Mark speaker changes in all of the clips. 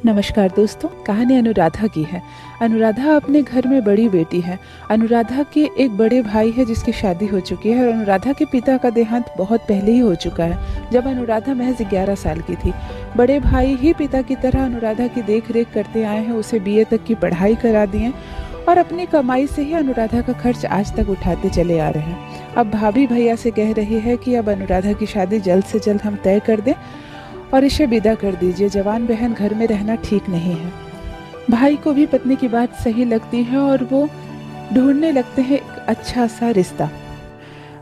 Speaker 1: नमस्कार दोस्तों, कहानी अनुराधा की है। अनुराधा अपने घर में बड़ी बेटी है। अनुराधा के एक बड़े भाई है जिसकी शादी हो चुकी है और अनुराधा के पिता का देहांत बहुत पहले ही हो चुका है, जब अनुराधा महज 11 साल की थी। बड़े भाई ही पिता की तरह अनुराधा की देख रेख करते आए हैं, उसे बीए तक की पढ़ाई करा दिए और अपनी कमाई से ही अनुराधा का खर्च आज तक उठाते चले आ रहे हैं। अब भाभी भैया से कह रही है कि अब अनुराधा की शादी जल्द से जल्द हम तय कर दें और इसे विदा कर दीजिए। जवान बहन घर में रहना ठीक नहीं है। भाई को भी पत्नी की बात सही लगती है और वो ढूंढने लगते हैं एक अच्छा सा रिश्ता।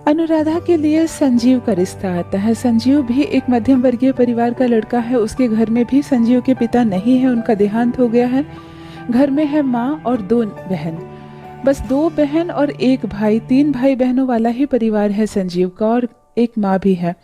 Speaker 1: अनुराधा के लिए संजीव का रिश्ता आता है। संजीव भी एक मध्यम वर्गीय परिवार का लड़का है। उसके घर में भी संजीव के पिता नहीं है, उनका देहांत हो गया है। घर में है माँ और 2 बहन, बस 2 बहन और 1 भाई। 3 भाई बहनों वाला ही परिवार है संजीव का और एक माँ भी है।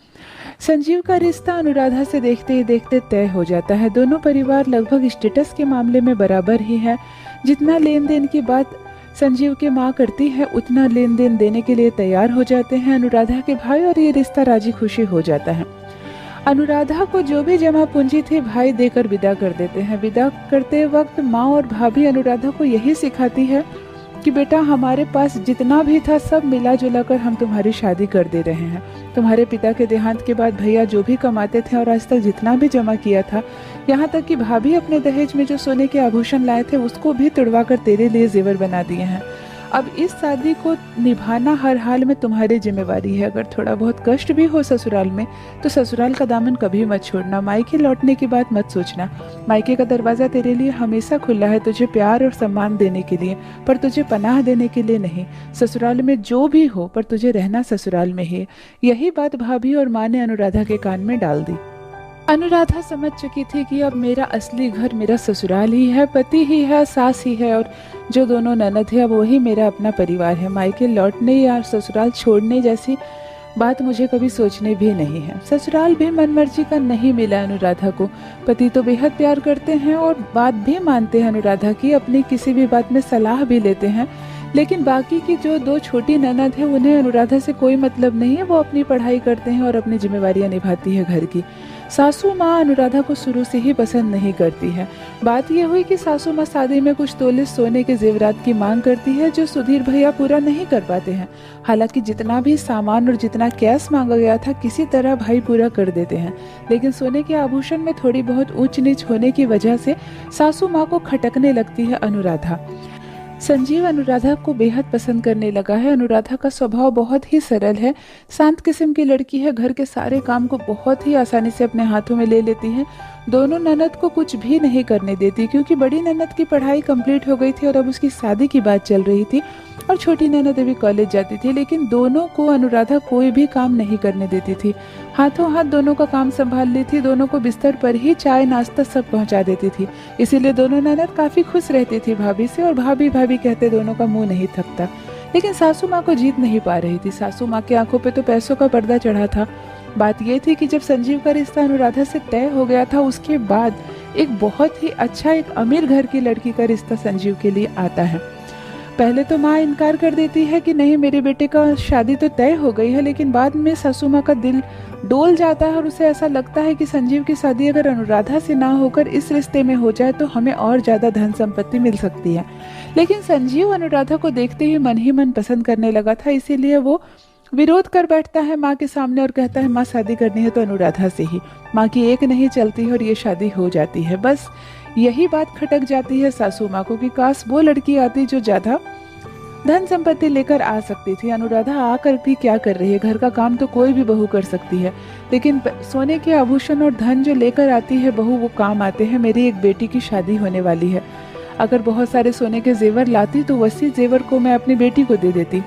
Speaker 1: संजीव का रिश्ता अनुराधा से देखते ही देखते तय हो जाता है। दोनों परिवार लगभग स्टेटस के मामले में बराबर ही है। जितना लेन देन की बात संजीव की माँ करती है, उतना लेन देन देने के लिए तैयार हो जाते हैं अनुराधा के भाई और ये रिश्ता राजी खुशी हो जाता है। अनुराधा को जो भी जमा पूंजी थी भाई देकर विदा कर देते हैं। विदा करते वक्त माँ और भाभी अनुराधा को यही सिखाती है कि बेटा, हमारे पास जितना भी था सब मिला जुला कर हम तुम्हारी शादी कर दे रहे हैं। तुम्हारे पिता के देहांत के बाद भैया जो भी कमाते थे और आज तक जितना भी जमा किया था, यहाँ तक कि भाभी अपने दहेज में जो सोने के आभूषण लाए थे उसको भी तुड़वा कर तेरे लिए जेवर बना दिए हैं। अब इस शादी को निभाना हर हाल में तुम्हारी जिम्मेवारी है। अगर थोड़ा बहुत कष्ट भी हो ससुराल में तो ससुराल का दामन कभी मत छोड़ना। मायके लौटने की बात मत सोचना। मायके का दरवाजा तेरे लिए हमेशा खुला है, तुझे प्यार और सम्मान देने के लिए, पर तुझे पनाह देने के लिए नहीं। ससुराल में जो भी हो पर तुझे रहना ससुराल में ही। यही बात भाभी और माँ ने अनुराधा के कान में डाल दी। अनुराधा समझ चुकी थी कि अब मेरा असली घर मेरा ससुराल ही है, पति ही है, सास ही है और जो दोनों ननद है वो ही मेरा अपना परिवार है। मायके लौटने या ससुराल छोड़ने जैसी बात मुझे कभी सोचने भी नहीं है। ससुराल भी मनमर्जी का नहीं मिला अनुराधा को। पति तो बेहद प्यार करते हैं और बात भी मानते हैं अनुराधा की, अपनी किसी भी बात में सलाह भी लेते हैं। लेकिन बाकी की जो 2 छोटी ननद है उन्हें अनुराधा से कोई मतलब नहीं है। वो अपनी पढ़ाई करते हैं और अपनी जिम्मेवारियां निभाती है घर की। सासू माँ अनुराधा को शुरू से ही पसंद नहीं करती है। बात यह हुई कि सासू माँ शादी में कुछ तोले सोने के जेवरात की मांग करती है जो सुधीर भैया पूरा नहीं कर पाते हैं। हालांकि जितना भी सामान और जितना कैश मांगा गया था किसी तरह भाई पूरा कर देते हैं, लेकिन सोने के आभूषण में थोड़ी बहुत ऊंच नीच होने की वजह से सासू माँ को खटकने लगती है अनुराधा। संजीव अनुराधा को बेहद पसंद करने लगा है। अनुराधा का स्वभाव बहुत ही सरल है, शांत किस्म की लड़की है। घर के सारे काम को बहुत ही आसानी से अपने हाथों में ले लेती है। दोनों ननद को कुछ भी नहीं करने देती, क्योंकि बड़ी ननद की पढ़ाई कंप्लीट हो गई थी और अब उसकी शादी की बात चल रही थी और छोटी ननद अभी कॉलेज जाती थी। लेकिन दोनों को अनुराधा कोई भी काम नहीं करने देती थी। हाथों हाथ दोनों का काम संभाल ली थी। दोनों को बिस्तर पर ही चाय नाश्ता सब पहुंचा देती थी। इसीलिए दोनों ननद काफी खुश रहती थी भाभी से और भाभी भाभी कहते दोनों का मुंह नहीं थकता। लेकिन सासू माँ को जीत नहीं पा रही थी। सासू माँ की आंखों पे तो पैसों का पर्दा चढ़ा था। बात यह थी कि जब संजीव का रिश्ता अनुराधा से तय हो गया था उसके बाद एक बहुत ही अच्छा, एक अमीर घर की लड़की का रिश्ता संजीव के लिए आता है। पहले तो माँ इनकार कर देती है कि नहीं, मेरे बेटे का शादी तो तय हो गई है, लेकिन बाद में सासू माँ का दिल डोल जाता है और उसे ऐसा लगता है कि संजीव की शादी अगर अनुराधा से ना होकर इस रिश्ते में हो जाए तो हमें और ज़्यादा धन संपत्ति मिल सकती है। लेकिन संजीव अनुराधा को देखते ही मन पसंद करने लगा था, इसीलिए वो विरोध कर बैठता है माँ के सामने और कहता है माँ, शादी करनी है तो अनुराधा से ही। माँ की एक नहीं चलती है और ये शादी हो जाती है। बस यही बात खटक जाती है सासू माँ को कि काश वो लड़की आती जो ज्यादा धन संपत्ति लेकर आ सकती थी। अनुराधा आकर भी क्या कर रही है, घर का काम तो कोई भी बहू कर सकती है, लेकिन सोने के आभूषण और धन जो लेकर आती है बहू, वो काम आते हैं। मेरी एक बेटी की शादी होने वाली है, अगर बहुत सारे सोने के जेवर लाती तो वसी जेवर को मैं अपनी बेटी को दे देती।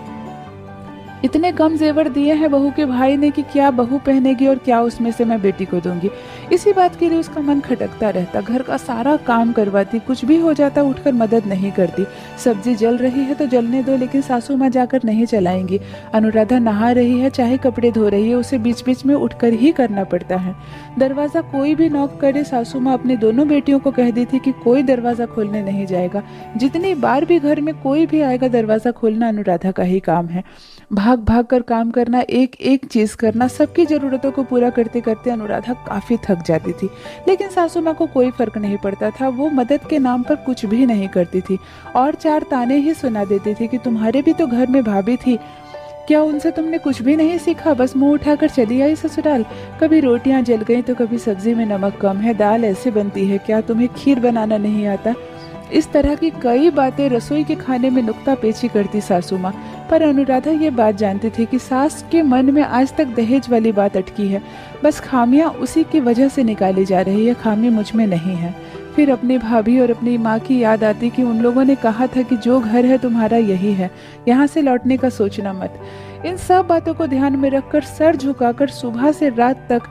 Speaker 1: इतने कम जेवर दिए हैं बहू के भाई ने कि क्या बहू पहनेगी और क्या उसमें से मैं बेटी को दूंगी। इसी बात के लिए उसका मन खटकता रहता। घर का सारा काम करवाती, कुछ भी हो जाता उठकर मदद नहीं करती। सब्जी जल रही है तो जलने दो, लेकिन सासू माँ जाकर नहीं चलाएंगी। अनुराधा नहा रही है चाहे कपड़े धो रही है, उसे बीच बीच में उठकर ही करना पड़ता है। दरवाजा कोई भी नॉक करे, सासू माँ अपनी दोनों बेटियों को कह दी थी कि कोई दरवाजा खोलने नहीं जाएगा। जितनी बार भी घर में कोई भी आएगा दरवाजा खोलना अनुराधा का ही काम है। भाग भाग कर काम करना, एक एक चीज़ करना, सबकी ज़रूरतों को पूरा करते करते अनुराधा काफ़ी थक जाती थी। लेकिन सासू माँ को कोई फ़र्क नहीं पड़ता था, वो मदद के नाम पर कुछ भी नहीं करती थी और चार ताने ही सुना देती थी कि तुम्हारे भी तो घर में भाभी थी, क्या उनसे तुमने कुछ भी नहीं सीखा, बस मुंह उठाकर चली आई ससुराल। कभी रोटियां जल गई तो कभी सब्जी में नमक कम है, दाल ऐसे बनती है क्या, तुम्हें खीर बनाना नहीं आता। इस तरह की कई बातें रसोई के खाने में नुक्ता पेची करती सासू माँ। पर अनुराधा ये बात जानती थी कि सास के मन में आज तक दहेज वाली बात अटकी है, बस खामियां उसी की वजह से निकाली जा रही है, खामी मुझ में नहीं है। फिर अपनी भाभी और अपनी माँ की याद आती कि उन लोगों ने कहा था कि जो घर है तुम्हारा यही है, यहाँ से लौटने का सोचना मत। इन सब बातों को ध्यान में रखकर सर झुकाकर सुबह से रात तक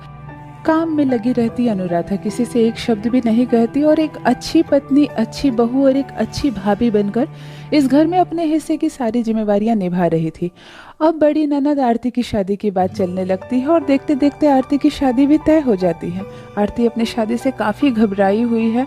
Speaker 1: काम में लगी रहती अनुराधा, किसी से एक शब्द भी नहीं कहती और एक अच्छी पत्नी, अच्छी बहू और एक अच्छी भाभी बनकर इस घर में अपने हिस्से की सारी जिम्मेवारियां निभा रही थी। अब बड़ी ननद आरती की शादी की बात चलने लगती है और देखते देखते आरती की शादी भी तय हो जाती है। आरती अपनी शादी से काफ़ी घबराई हुई है।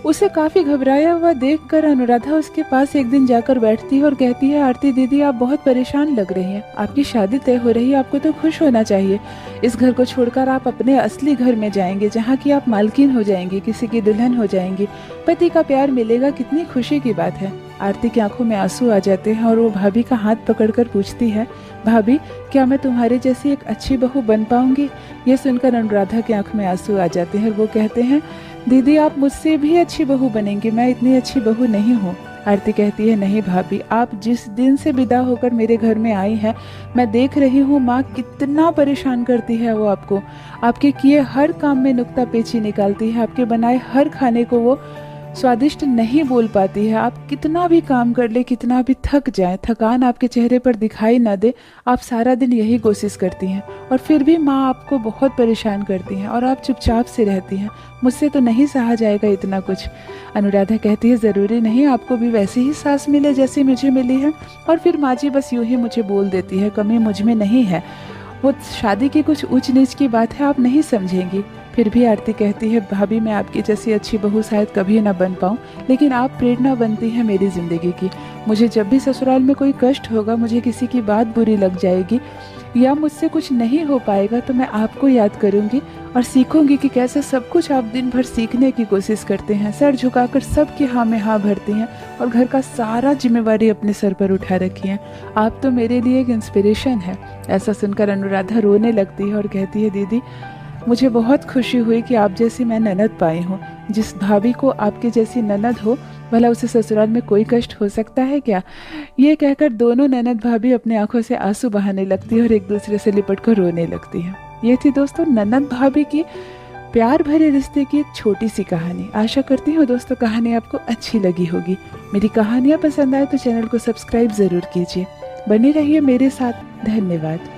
Speaker 1: उसे काफ़ी घबराया हुआ देखकर अनुराधा उसके पास एक दिन जाकर बैठती है और कहती है, आरती दीदी आप बहुत परेशान लग रही हैं, आपकी शादी तय हो रही है, आपको तो खुश होना चाहिए। इस घर को छोड़कर आप अपने असली घर में जाएंगे, जहाँ की आप मालकिन हो जाएंगी, किसी की दुल्हन हो जाएंगी, पति का प्यार मिलेगा, कितनी खुशी की बात है। आरती की आंखों में आंसू आ जाते हैं और वो भाभी का हाथ पकड़कर पूछती है, भाभी क्या मैं तुम्हारे जैसी एक अच्छी बहू बन पाऊंगी। ये सुनकर अनुराधा की आंख में आंसू आ जाते हैं और वो कहते हैं, दीदी आप मुझसे भी अच्छी बहू बनेंगी, मैं इतनी अच्छी बहू नहीं हूँ। आरती कहती है, नहीं भाभी, आप जिस दिन से विदा होकर मेरे घर में आई हैं, मैं देख रही हूँ माँ कितना परेशान करती है वो आपको, आपके किए हर काम में नुक्ता पेची निकालती है, आपके बनाए हर खाने को वो स्वादिष्ट नहीं बोल पाती है। आप कितना भी काम कर ले, कितना भी थक जाए, थकान आपके चेहरे पर दिखाई ना दे, आप सारा दिन यही कोशिश करती हैं और फिर भी माँ आपको बहुत परेशान करती हैं और आप चुपचाप से रहती हैं। मुझसे तो नहीं सहा जाएगा इतना कुछ। अनुराधा कहती है, ज़रूरी नहीं आपको भी वैसी ही सास मिले जैसी मुझे मिली है। और फिर माँ जी बस यूँ ही मुझे बोल देती है, कमी मुझ में नहीं है, वो शादी की कुछ ऊंच नीच की बात है, आप नहीं समझेंगी। फिर भी आरती कहती है, भाभी मैं आपकी जैसी अच्छी बहू शायद कभी ना बन पाऊँ, लेकिन आप प्रेरणा बनती हैं मेरी ज़िंदगी की। मुझे जब भी ससुराल में कोई कष्ट होगा, मुझे किसी की बात बुरी लग जाएगी या मुझसे कुछ नहीं हो पाएगा, तो मैं आपको याद करूँगी और सीखूंगी कि कैसे सब कुछ आप दिन भर सीखने की कोशिश करते हैं, सर झुकाकर सबकी हाँ में हाँ भरती हैं और घर का सारा जिम्मेवारी अपने सर पर उठा रखी है। आप तो मेरे लिए एक इंस्पिरेशन है। ऐसा सुनकर अनुराधा रोने लगती है और कहती है, दीदी मुझे बहुत खुशी हुई कि आप जैसी मैं ननद पाई हूँ। जिस भाभी को आपके जैसी ननद हो, भला उसे ससुराल में कोई कष्ट हो सकता है क्या। ये कहकर दोनों ननद भाभी अपने आंखों से आंसू बहाने लगती है और एक दूसरे से लिपट कर रोने लगती है। ये थी दोस्तों ननद भाभी की प्यार भरे रिश्ते की एक छोटी सी कहानी। आशा करती हूँ दोस्तों कहानी आपको अच्छी लगी होगी। मेरी कहानियाँ पसंद आए तो चैनल को सब्सक्राइब ज़रूर कीजिए। बने रहिए मेरे साथ। धन्यवाद।